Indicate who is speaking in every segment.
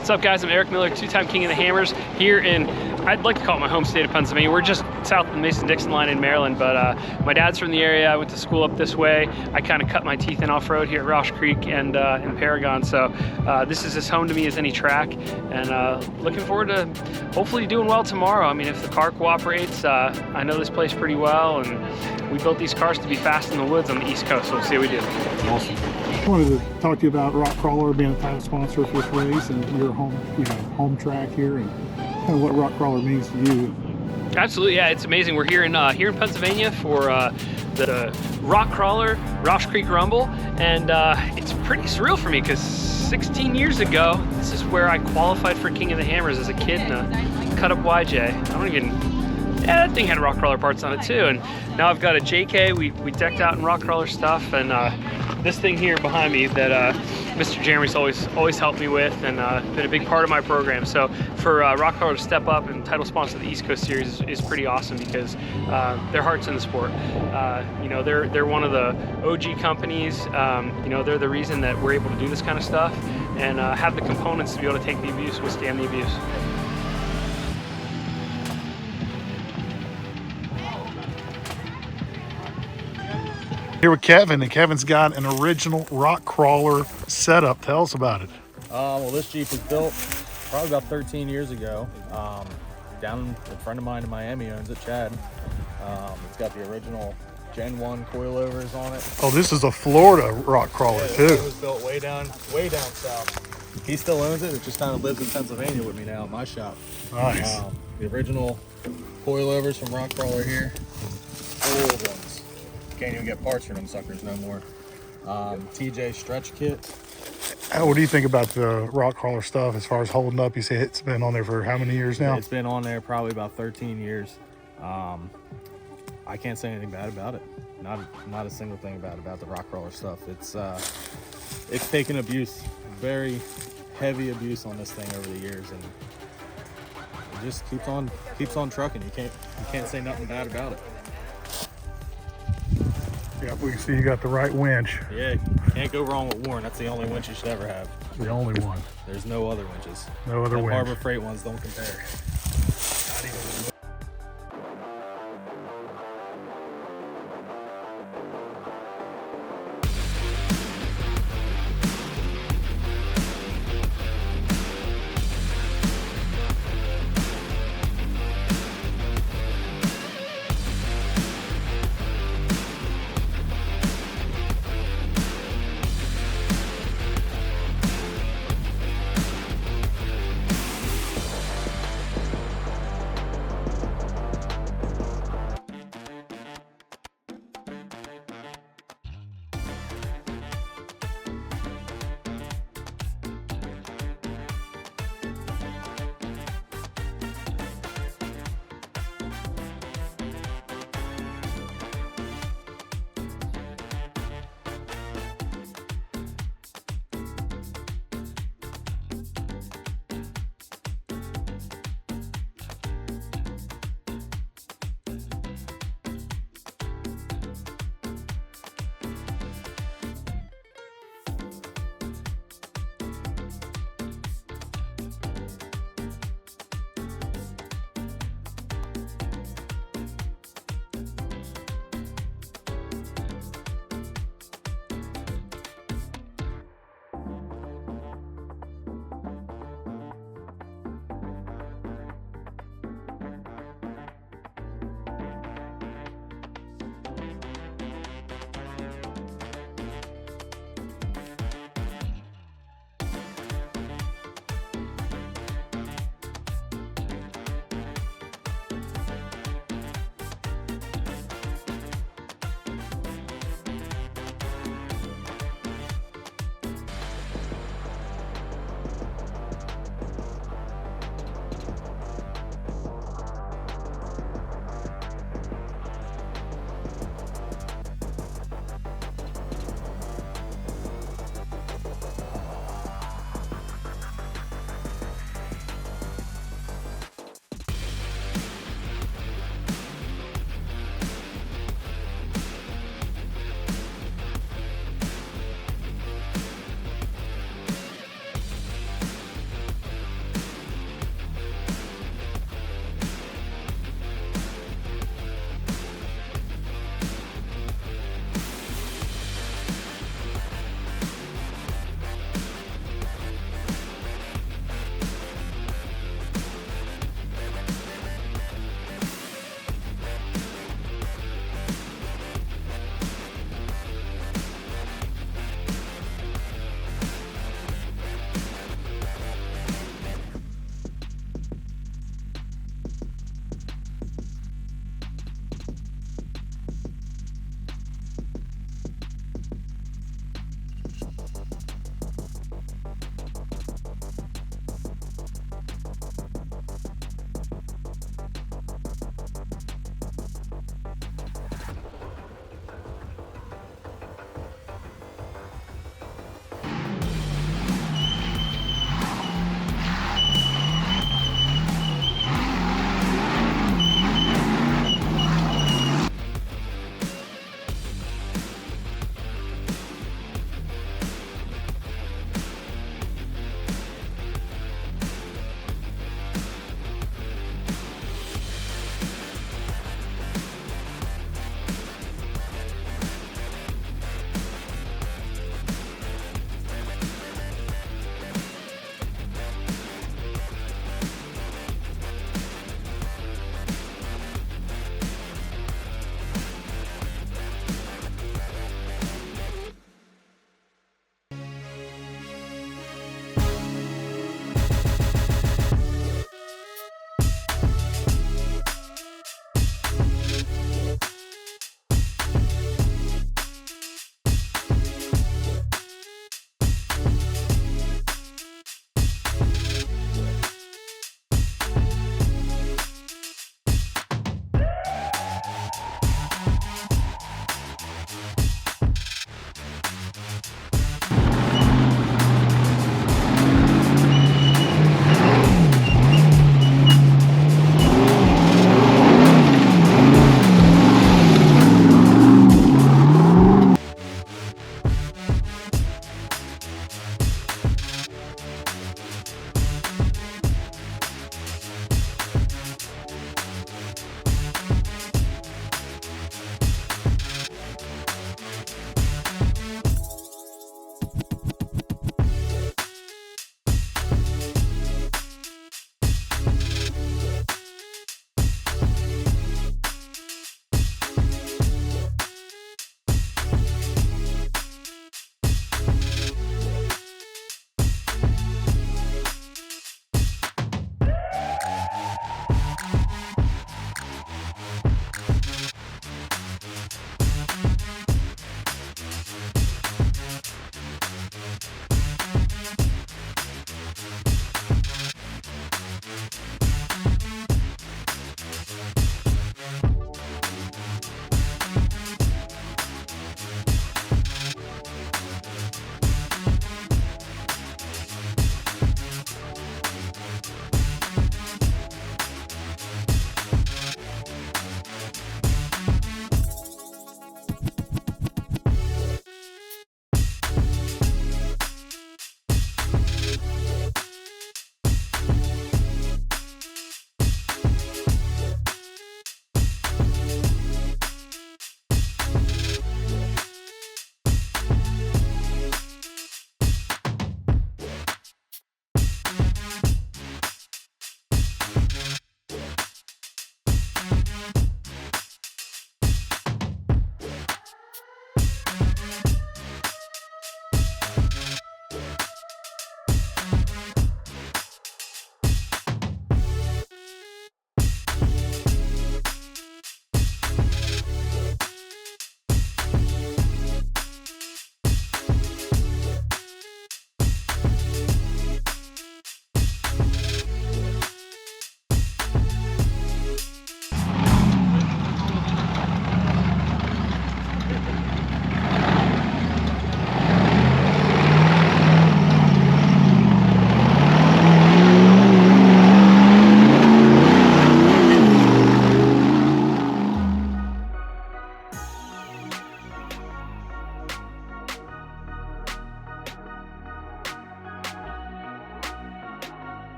Speaker 1: What's up, guys? I'm Eric Miller, two-time King of the Hammers, here in, I'd like to call it my home state of Pennsylvania. We're just south of the Mason-Dixon line in Maryland, but my dad's from the area. I went to school up this way. I kind of cut my teeth in off-road here at Rausch Creek and in Paragon, so this is as home to me as any track, and looking forward to hopefully doing well tomorrow. I mean, if the car cooperates, I know this place pretty well, and we built these cars to be fast in the woods on the East Coast, so we'll see how we do.
Speaker 2: Awesome. I wanted to talk to you about Rock Krawler being a title sponsor for this race and your home track here, and kind of what Rock Krawler means to you.
Speaker 1: Absolutely, yeah, it's amazing. We're here in Pennsylvania for the Rock Krawler Rausch Creek Rumble, and it's pretty surreal for me because 16 years ago, this is where I qualified for King of the Hammers as a kid in a cut-up YJ. Yeah, that thing had Rock Krawler parts on it too, and now I've got a JK. We decked out in Rock Krawler stuff, and this thing here behind me that Mr. Jeremy's always helped me with, and been a big part of my program. So for Rock Krawler to step up and title sponsor the East Coast Series is pretty awesome because their heart's in the sport. You know, they're one of the OG companies. You know, they're the reason that we're able to do this kind of stuff and have the components to be able to take the abuse, withstand the abuse.
Speaker 2: Here with Kevin, and Kevin's got an original Rock Krawler setup. Tell us about it.
Speaker 3: Well, this Jeep was built probably about 13 years ago. Down a friend of mine in Miami owns it, Chad. It's got the original Gen 1 coilovers on it.
Speaker 2: Oh, this is a Florida Rock Krawler too.
Speaker 3: It was built way down south. He still owns it. It just kind of lives in Pennsylvania with me now in my shop.
Speaker 2: Nice.
Speaker 3: The original coilovers from Rock Krawler here. Old ones. Can't even get parts for them suckers no more. TJ stretch kit.
Speaker 2: What do you think about the Rock Krawler stuff as far as holding up? You say it's been on there for how many years now?
Speaker 3: It's been on there probably about 13 years. I can't say anything bad about it. Not a single thing bad about the Rock Krawler stuff. It's taken abuse, very heavy abuse on this thing over the years, and it just keeps on trucking. You can't say nothing bad about it.
Speaker 2: Yeah, we can see you got the right winch.
Speaker 3: Yeah, can't go wrong with Warren. That's the only winch you should ever have.
Speaker 2: The only one.
Speaker 3: There's no other winches.
Speaker 2: No other winch.
Speaker 3: Harbor Freight ones don't compare. Not even.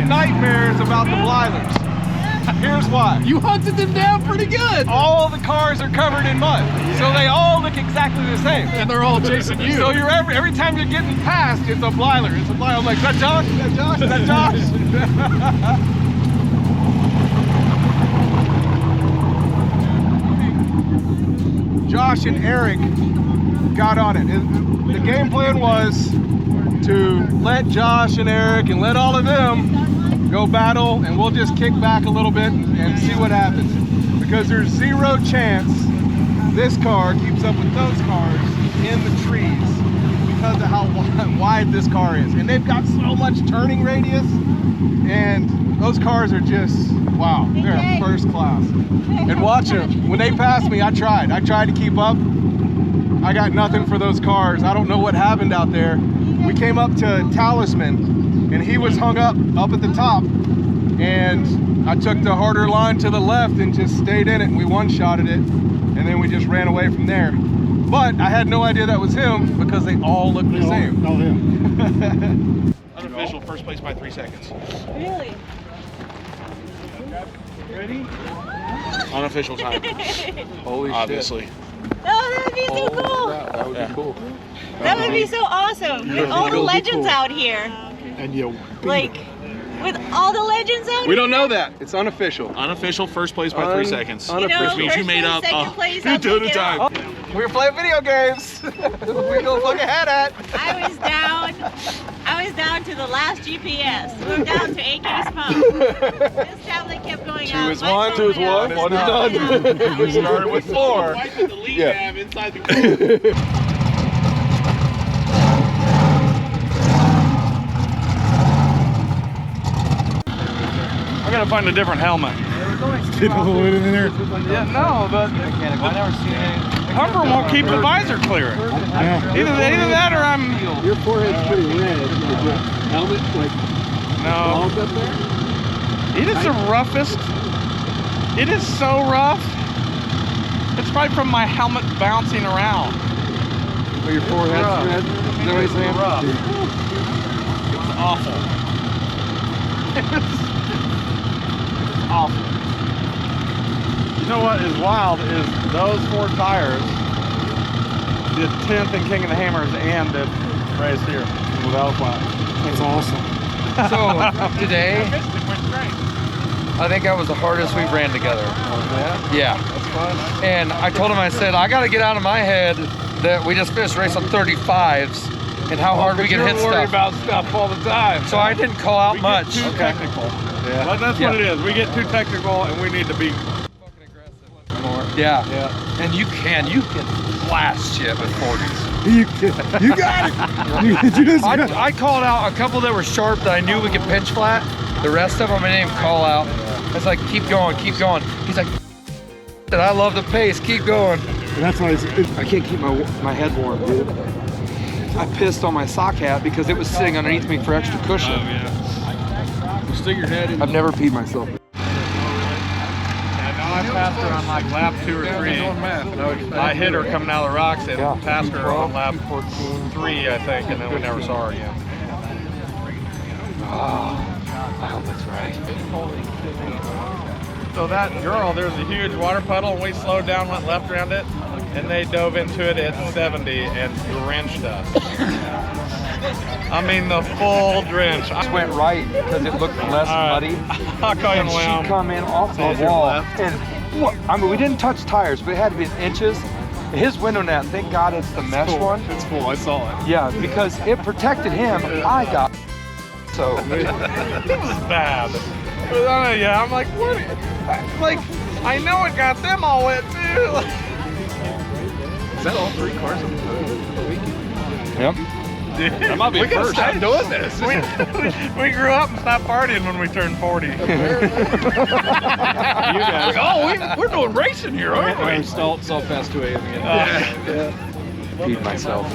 Speaker 4: have nightmares about the Blylers. Here's why.
Speaker 5: You hunted them down pretty good.
Speaker 4: All the cars are covered in mud, so they all look exactly the same.
Speaker 5: And they're all chasing you.
Speaker 4: So you're every time you're getting past, it's a Blyler. It's a Blyler. I'm like, is that Josh? Is that Josh? Is that Josh? Josh and Eric got on it. The game plan was to let Josh and Eric and let all of them go battle, and we'll just kick back a little bit and see what happens. Because there's zero chance this car keeps up with those cars in the trees because of how wide this car is. And they've got so much turning radius, and those cars are just, wow, they're first class. And watch them, when they passed me, I tried to keep up. I got nothing for those cars. I don't know what happened out there. We came up to Talisman, and he was hung up at the top, and I took the harder line to the left and just stayed in it, and we one-shotted it, and then we just ran away from there. But I had no idea that was him because they all look the same.
Speaker 2: All him.
Speaker 5: Unofficial first place by 3 seconds.
Speaker 6: Really?
Speaker 5: Ready? Unofficial time.
Speaker 4: Holy
Speaker 5: Obviously.
Speaker 6: Oh, that would be so cool.
Speaker 4: That would be cool.
Speaker 6: That would be so awesome. With all the legends out here.
Speaker 2: And you
Speaker 6: Like, with all the legends out
Speaker 4: We
Speaker 6: here.
Speaker 4: don't know that. It's unofficial.
Speaker 5: Unofficial first place by 3 seconds.
Speaker 6: You know,
Speaker 5: Which means you
Speaker 6: first
Speaker 5: made
Speaker 6: place,
Speaker 5: up
Speaker 6: second place,
Speaker 5: a
Speaker 6: I'll
Speaker 5: ton of
Speaker 6: take it
Speaker 5: time.
Speaker 6: all.
Speaker 4: We were playing video games. We go fucking head at.
Speaker 6: I was down to the last GPS. We're down to 8 case pump. This tablet kept going
Speaker 4: Two
Speaker 6: out.
Speaker 4: is one, two is one, one is done. We started with 4. Yeah.
Speaker 5: inside the I gotta find a different helmet.
Speaker 2: people in there.
Speaker 5: Yeah, no, but Humber won't keep the visor clear.
Speaker 2: Yeah.
Speaker 5: Either that or I'm.
Speaker 7: Your forehead's pretty red. Is your helmet like
Speaker 5: No.
Speaker 7: bald up there?
Speaker 5: It is the roughest. It is so rough. It's probably from my helmet bouncing around.
Speaker 7: Oh, your forehead's red? Is that what he's saying?
Speaker 5: Rough. It's awful. It's awful. You know what is wild is those 4 tires did 10th and King of the Hammers and did race here without a flat.
Speaker 2: That's awesome.
Speaker 8: So today, I think that was the hardest we've ran together. Yeah.
Speaker 5: That's fun.
Speaker 8: And I told him, I said, I got to get out of my head that we just finished a race on 35s and how hard we can hit stuff.
Speaker 5: About stuff all the time.
Speaker 8: So I didn't call out
Speaker 5: We
Speaker 8: much.
Speaker 5: get too technical.
Speaker 8: Yeah.
Speaker 5: But that's what it is. We get too technical and we need to be more.
Speaker 8: Yeah.
Speaker 5: Yeah.
Speaker 8: And you can blast shit with 40s.
Speaker 2: You got it. You just got it.
Speaker 8: I called out a couple that were sharp that I knew we could pitch flat. The rest of them I didn't even call out. It's like, keep going, keep going. He's like, I love the pace, keep going.
Speaker 2: And that's why
Speaker 8: I can't keep my head warm, dude. I pissed on my sock hat because it was sitting underneath me for extra cushion.
Speaker 7: Stick your head in.
Speaker 8: I've never peed myself.
Speaker 5: I passed her on like lap 2 or 3. I hit her coming out of the rocks and passed her on lap 3, I think, and then we never saw her again.
Speaker 8: Oh, I hope that's right.
Speaker 5: So that girl, there was a huge water puddle and we slowed down, went left around it, and they dove into it at 70 and drenched us. I mean the full drench.
Speaker 8: I just went right because it looked less muddy.
Speaker 5: I'll call you
Speaker 8: And
Speaker 5: around.
Speaker 8: she come in off the
Speaker 5: Says your
Speaker 8: wall.
Speaker 5: left.
Speaker 8: And what? I mean, we didn't touch tires, but it had to be inches. His window net, thank God it's the mesh one.
Speaker 5: It's full, I saw it.
Speaker 8: Yeah, because it protected him. I got so.
Speaker 5: It was bad. But, yeah, I'm like, what? Like, I know it got them all wet too.
Speaker 7: Is that all 3 cars on the weekend?
Speaker 8: Yep.
Speaker 5: Dude,
Speaker 7: That might be
Speaker 5: we gotta
Speaker 7: first.
Speaker 5: stop doing this. We grew up and stopped partying when we turned 40.
Speaker 7: You guys.
Speaker 5: We're doing racing here, aren't we?
Speaker 7: Still past 2 a.m. again.
Speaker 8: Feed myself.